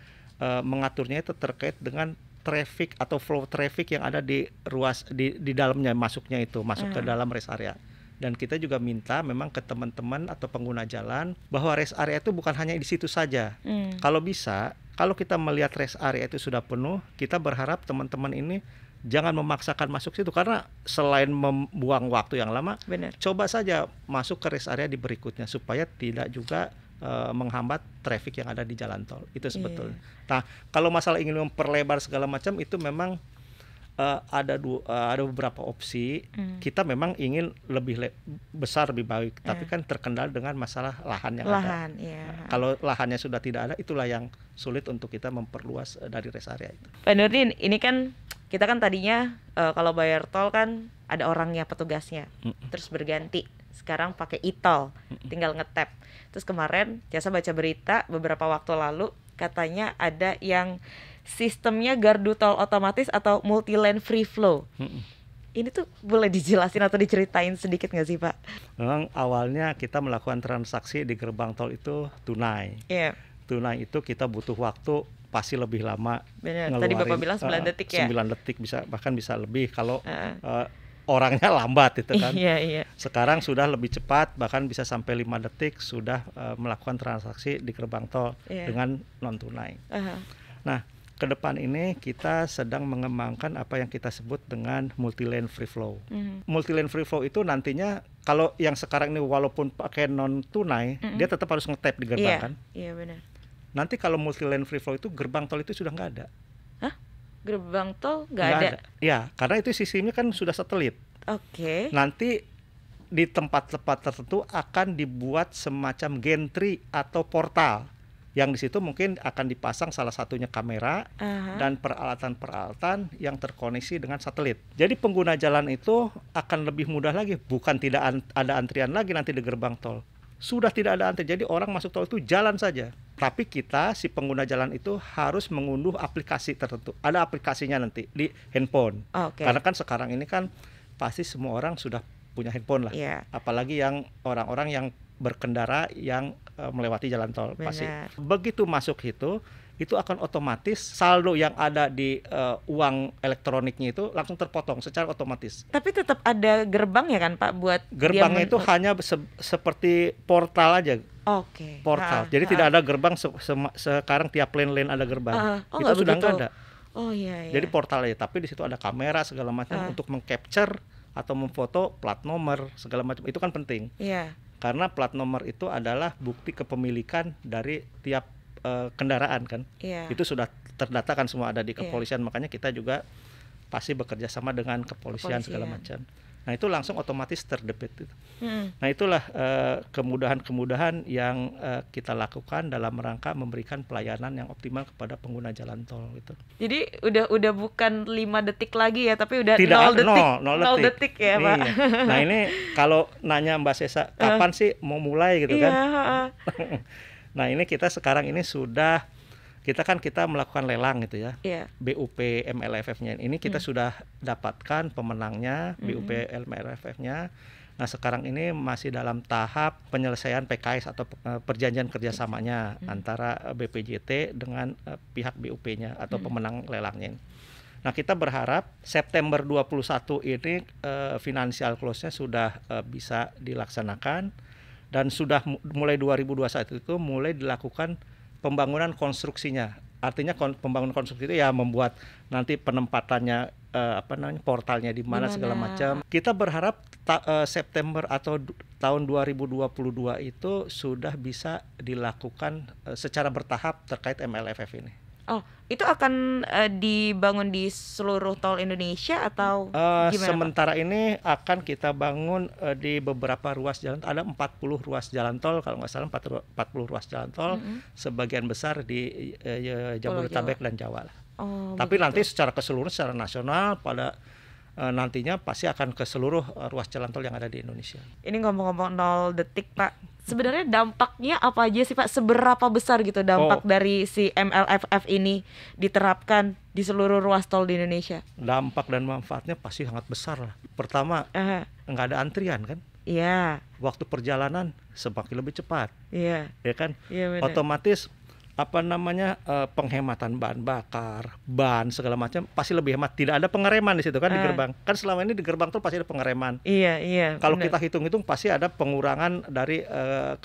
mengaturnya itu terkait dengan traffic atau flow traffic yang ada di ruas di dalamnya, masuk ke dalam rest area. Dan kita juga minta memang ke teman-teman atau pengguna jalan bahwa rest area itu bukan hanya di situ saja. Kalau bisa, kalau kita melihat rest area itu sudah penuh, kita berharap teman-teman ini jangan memaksakan masuk situ karena selain membuang waktu yang lama, Benar. coba saja masuk ke rest area di berikutnya supaya tidak juga menghambat traffic yang ada di jalan tol. Itu sebetulnya. Nah, kalau masalah ingin memperlebar segala macam itu memang ada beberapa opsi. Kita memang ingin lebih besar lebih baik, tapi kan terkendala dengan masalah lahan yang ada. Kalau lahannya sudah tidak ada, itulah yang sulit untuk kita memperluas dari rest area itu. Pak Nurdin, ini kan kita kan tadinya kalau bayar tol kan ada orangnya, petugasnya, terus berganti. Sekarang pakai e-tol, tinggal ngetap. Terus kemarin Jasa baca berita beberapa waktu lalu katanya ada yang sistemnya gardu tol otomatis atau multi lane free flow. Ini tuh boleh dijelasin atau diceritain sedikit nggak sih Pak? Memang awalnya kita melakukan transaksi di gerbang tol itu tunai. Tunai itu kita butuh waktu pasti lebih lama. Benar. Tadi Bapak bilang 9 detik ya? 9 detik bahkan bisa lebih kalau orangnya lambat itu kan. Sekarang sudah lebih cepat, bahkan bisa sampai 5 detik sudah melakukan transaksi di gerbang tol dengan non tunai. Nah, ke depan ini kita sedang mengembangkan apa yang kita sebut dengan multi lane free flow. Multi lane free flow itu nantinya kalau yang sekarang ini walaupun pakai non tunai, dia tetap harus nge-tap di gerbang kan? Iya benar. Nanti kalau multi lane free flow itu gerbang tol itu sudah nggak ada. Gerbang tol nggak ada? Ya, karena itu sistemnya kan sudah satelit. Nanti di tempat-tempat tertentu akan dibuat semacam gantry atau portal, yang di situ mungkin akan dipasang salah satunya kamera dan peralatan-peralatan yang terkoneksi dengan satelit. Jadi pengguna jalan itu akan lebih mudah lagi, bukan tidak ada antrian lagi nanti di gerbang tol. Sudah tidak ada antrian, jadi orang masuk tol itu jalan saja. Tapi kita, si pengguna jalan itu harus mengunduh aplikasi tertentu. Ada aplikasinya nanti di handphone. Karena kan sekarang ini kan pasti semua orang sudah punya handphone lah. Apalagi yang orang-orang yang berkendara yang melewati jalan tol. Pasti. Begitu masuk itu akan otomatis saldo yang ada di uang elektroniknya itu langsung terpotong secara otomatis. Tapi tetap ada gerbang ya kan Pak buat gerbangnya itu hanya seperti portal aja. Portal. Jadi tidak ada gerbang sekarang tiap lane ada gerbang. Itu sudah nggak ada. Jadi portal aja. Tapi di situ ada kamera segala macam untuk mengcapture atau memfoto plat nomor segala macam. Itu kan penting. Karena plat nomor itu adalah bukti kepemilikan dari tiap kendaraan kan. Itu sudah terdata kan, semua ada di kepolisian. Makanya kita juga pasti bekerja sama dengan kepolisian segala macam. Nah itu langsung otomatis terdebit. Nah itulah kemudahan-kemudahan yang kita lakukan dalam rangka memberikan pelayanan yang optimal kepada pengguna jalan tol gitu. Jadi udah bukan 5 detik lagi ya, tapi udah 0 detik ya Pak. Nah ini kalau nanya Mbak Sesa kapan sih mau mulai gitu kan. Nah ini kita sekarang ini kita melakukan lelang gitu ya. BUP MLFF-nya ini kita sudah dapatkan pemenangnya, BUP MLFF-nya. Nah sekarang ini masih dalam tahap penyelesaian PKS atau perjanjian kerjasamanya antara BPJT dengan pihak BUP-nya atau pemenang lelangnya. Nah kita berharap September 21 ini financial close-nya sudah bisa dilaksanakan. Dan sudah mulai 2021 itu mulai dilakukan pembangunan konstruksinya. Artinya pembangunan konstruksi itu ya membuat nanti penempatannya portalnya di mana segala macam. Kita berharap September atau tahun 2022 itu sudah bisa dilakukan secara bertahap terkait MLFF ini. Itu akan dibangun di seluruh tol Indonesia atau gimana? Sementara ini akan kita bangun di beberapa ruas jalan. Ada 40 ruas jalan tol, kalau nggak salah 40 ruas jalan tol, sebagian besar di Jabodetabek dan Jawa lah. Tapi nanti secara keseluruhan, secara nasional pada nantinya pasti akan ke seluruh ruas jalan tol yang ada di Indonesia. Ini ngomong-ngomong 0 detik Pak, sebenarnya dampaknya apa aja sih Pak? Seberapa besar gitu dampak dari si MLFF ini diterapkan di seluruh ruas tol di Indonesia? Dampak dan manfaatnya pasti sangat besar lah. Pertama, nggak ada antrian kan? Waktu perjalanan semakin lebih cepat. Ya kan? Otomatis penghematan bahan bakar, ban segala macam pasti lebih hemat. Tidak ada pengereman di situ kan di gerbang. Kan selama ini di gerbang tuh pasti ada pengereman. Kalau kita hitung-hitung pasti ada pengurangan dari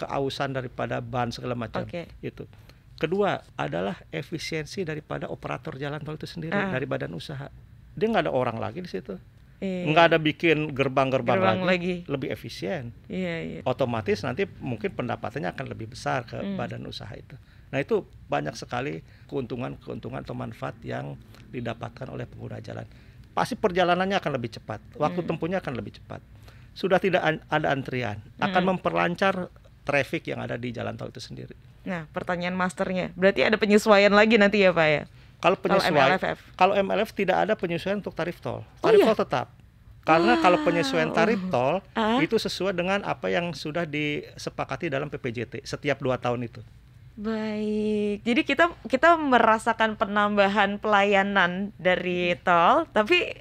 keausan daripada ban segala macam. Itu. Kedua adalah efisiensi daripada operator jalan tol itu sendiri dari badan usaha. dia nggak ada orang lagi di situ. Iya. Nggak ada bikin gerbang-gerbang Gerbang lagi, lagi. lebih efisien. Iya. Otomatis nanti mungkin pendapatannya akan lebih besar ke badan usaha itu. Nah itu banyak sekali keuntungan atau manfaat yang didapatkan oleh pengguna jalan. Pasti perjalanannya akan lebih cepat, waktu tempuhnya akan lebih cepat. Sudah tidak ada antrian, akan memperlancar traffic yang ada di jalan tol itu sendiri. Nah, pertanyaan masternya, berarti ada penyesuaian lagi nanti ya Pak ya? Kalau penyesuaian, MLFF? kalau MLF tidak ada penyesuaian untuk tarif tol. Tarif tol tetap. Karena kalau penyesuaian tarif tol itu sesuai dengan apa yang sudah disepakati dalam PPJT setiap 2 tahun itu. Baik. Jadi kita merasakan penambahan pelayanan dari tol, tapi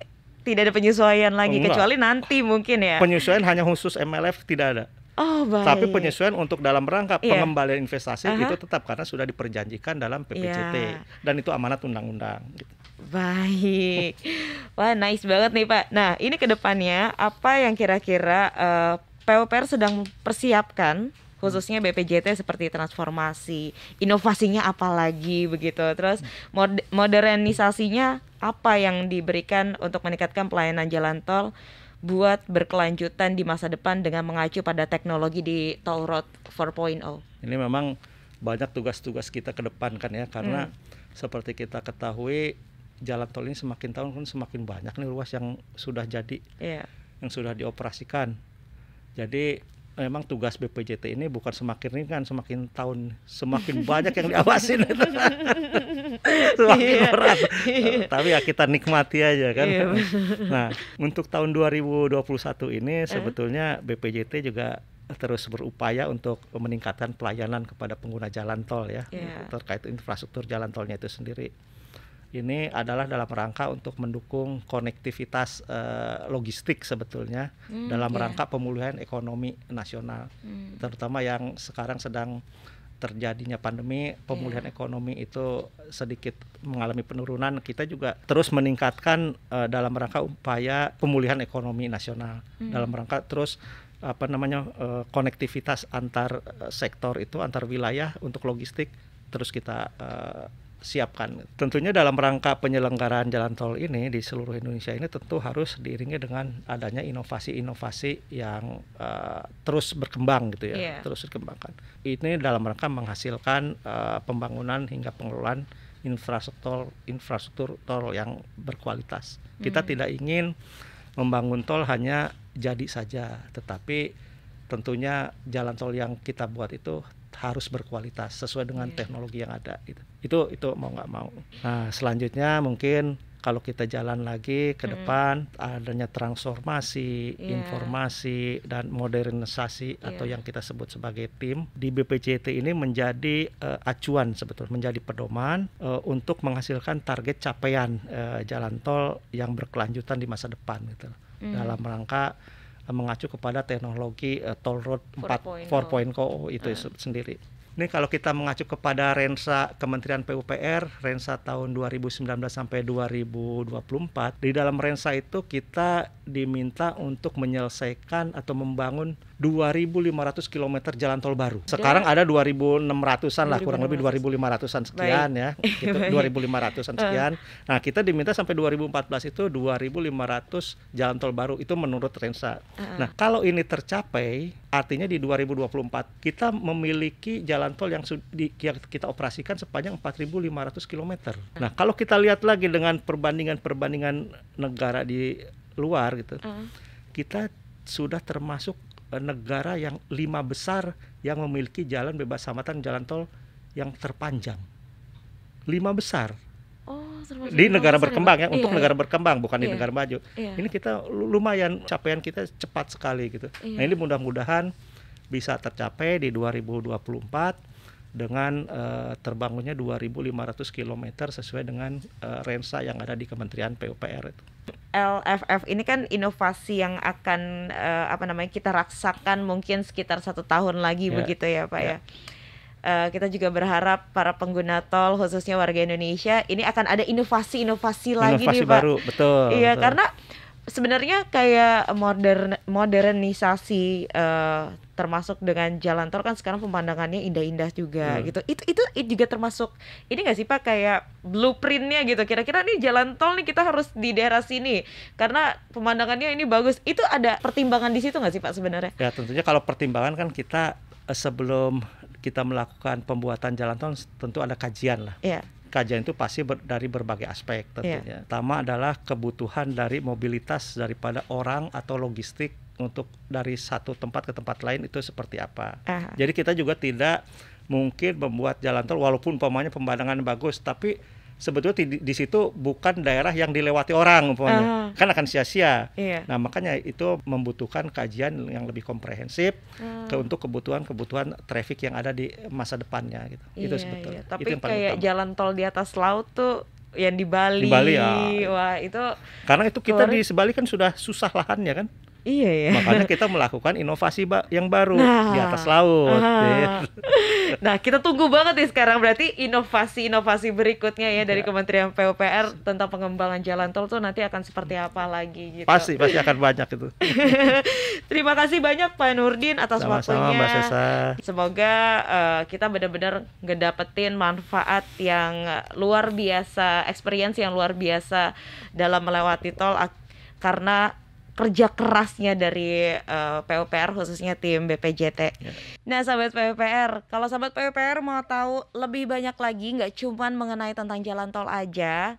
tidak ada penyesuaian lagi. Enggak. Kecuali nanti mungkin ya. Penyesuaian hanya khusus MLF tidak ada. Oh, baik. Tapi penyesuaian untuk dalam rangka Iya. pengembalian investasi itu tetap karena sudah diperjanjikan dalam PPJT dan itu amanat undang-undang. Gitu. Baik. Wah, nice banget nih Pak. Nah, ini ke depannya apa yang kira-kira PUPR sedang persiapkan, khususnya BPJT, seperti transformasi, inovasinya apa lagi begitu. Terus modernisasinya apa yang diberikan untuk meningkatkan pelayanan jalan tol buat berkelanjutan di masa depan dengan mengacu pada teknologi di Toll Road 4.0. Ini memang banyak tugas-tugas kita ke depan kan ya, karena seperti kita ketahui jalan tol ini semakin tahun kan semakin banyak nih ruas yang sudah jadi, yang sudah dioperasikan. Jadi memang tugas BPJT ini bukan semakin ringan, semakin tahun semakin banyak yang diawasin. Semakin berat. Tapi ya kita nikmati aja kan. Nah, untuk tahun 2021 ini sebetulnya BPJT juga terus berupaya untuk meningkatkan pelayanan kepada pengguna jalan tol ya, terkait infrastruktur jalan tolnya itu sendiri. Ini adalah dalam rangka untuk mendukung konektivitas logistik sebetulnya dalam rangka pemulihan ekonomi nasional, terutama yang sekarang sedang terjadinya pandemi, pemulihan ekonomi itu sedikit mengalami penurunan. Kita juga terus meningkatkan dalam rangka upaya pemulihan ekonomi nasional, dalam rangka terus konektivitas antar sektor itu, antar wilayah untuk logistik terus kita siapkan. Tentunya dalam rangka penyelenggaraan jalan tol ini di seluruh Indonesia ini tentu harus diiringi dengan adanya inovasi-inovasi yang terus berkembang gitu ya, terus dikembangkan. Ini dalam rangka menghasilkan pembangunan hingga pengelolaan infrastruktur tol yang berkualitas. Kita tidak ingin membangun tol hanya jadi saja, tetapi tentunya jalan tol yang kita buat itu harus berkualitas sesuai dengan teknologi yang ada gitu. Itu mau nggak mau. Nah, selanjutnya mungkin kalau kita jalan lagi ke depan adanya transformasi, informasi dan modernisasi atau yang kita sebut sebagai tim di BPJT ini menjadi acuan sebetulnya, menjadi pedoman untuk menghasilkan target capaian jalan tol yang berkelanjutan di masa depan gitu. Dalam rangka mengacu kepada teknologi Toll Road 4.0 itu sendiri. Ini kalau kita mengacu kepada Rensa Kementerian PUPR, Rensa tahun 2019 sampai 2024, di dalam Rensa itu kita diminta untuk menyelesaikan atau membangun 2.500 km jalan tol baru. Sekarang ada 2.600-an lah, kurang lebih 2.500-an sekian ya. Gitu, 2.500-an sekian. Nah, kita diminta sampai 2014 itu 2.500 jalan tol baru, itu menurut Rensa. Nah, kalau ini tercapai, artinya di 2024 kita memiliki jalan tol yang kita operasikan sepanjang 4.500 km. Nah, kalau kita lihat lagi dengan perbandingan negara di luar gitu, kita sudah termasuk negara yang 5 besar yang memiliki jalan bebas hambatan, jalan tol yang terpanjang. 5 besar. Di negara berkembang ya, untuk negara berkembang, bukan di negara maju. Ini kita lumayan, capaian kita cepat sekali gitu. Nah, ini mudah-mudahan bisa tercapai di 2024 dengan terbangunnya 2.500 km sesuai dengan Rensa yang ada di Kementerian PUPR itu. LFF ini kan inovasi yang akan kita rasakan mungkin sekitar 1 tahun lagi begitu ya Pak ya. Kita juga berharap para pengguna tol khususnya warga Indonesia ini akan ada inovasi lagi nih Pak. Baru, betul. Iya, betul. karena sebenarnya kayak modernisasi termasuk dengan jalan tol kan sekarang pemandangannya indah-indah juga gitu. Itu juga termasuk ini nggak sih Pak, kayak blueprintnya gitu. Kira-kira nih jalan tol nih kita harus di daerah sini karena pemandangannya ini bagus. Itu ada pertimbangan di situ nggak sih Pak sebenarnya? Ya tentunya kalau pertimbangan kan kita sebelum kita melakukan pembuatan jalan tol tentu ada kajian lah. Iya. Kajian itu pasti dari berbagai aspek tentunya. Pertama adalah kebutuhan dari mobilitas daripada orang atau logistik untuk dari satu tempat ke tempat lain itu seperti apa. Jadi kita juga tidak mungkin membuat jalan tol walaupun umpamanya pemandangan bagus, tapi sebetulnya di situ bukan daerah yang dilewati orang umpamanya, kan akan sia-sia. Nah makanya itu membutuhkan kajian yang lebih komprehensif untuk kebutuhan traffic yang ada di masa depannya gitu. Itu sebetulnya. Tapi itu yang paling kayak utama. Jalan tol di atas laut tuh yang di Bali. Di Bali ya. Wah itu. Karena itu kita di Bali kan sudah susah lahannya kan. Iya ya. Makanya kita melakukan inovasi yang baru di atas laut. Nah kita tunggu banget nih sekarang berarti inovasi berikutnya ya dari Kementerian PUPR tentang pengembangan jalan tol tuh nanti akan seperti apa lagi gitu. Pasti akan banyak itu. Terima kasih banyak Pak Nurdin atas Sama-sama, waktunya. Mbak Sesa. Semoga kita benar-benar ngedapetin manfaat yang luar biasa, experience yang luar biasa dalam melewati tol karena kerja kerasnya dari PUPR khususnya tim BPJT. Nah sahabat PUPR, kalau sahabat PUPR mau tahu lebih banyak lagi nggak cuman mengenai tentang jalan tol aja,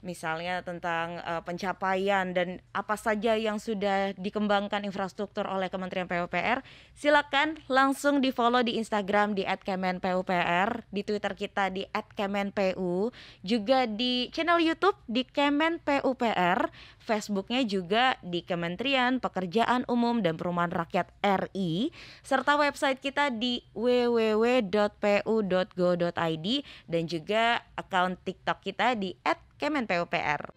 misalnya tentang pencapaian dan apa saja yang sudah dikembangkan infrastruktur oleh Kementerian PUPR, silakan langsung di-follow di Instagram di @kemenpupr, di Twitter kita di @kemenpu, juga di channel YouTube di Kemenpupr, Facebooknya juga di Kementerian Pekerjaan Umum dan Perumahan Rakyat RI, serta website kita di www.pu.go.id dan juga akun TikTok kita di @kemenpupr.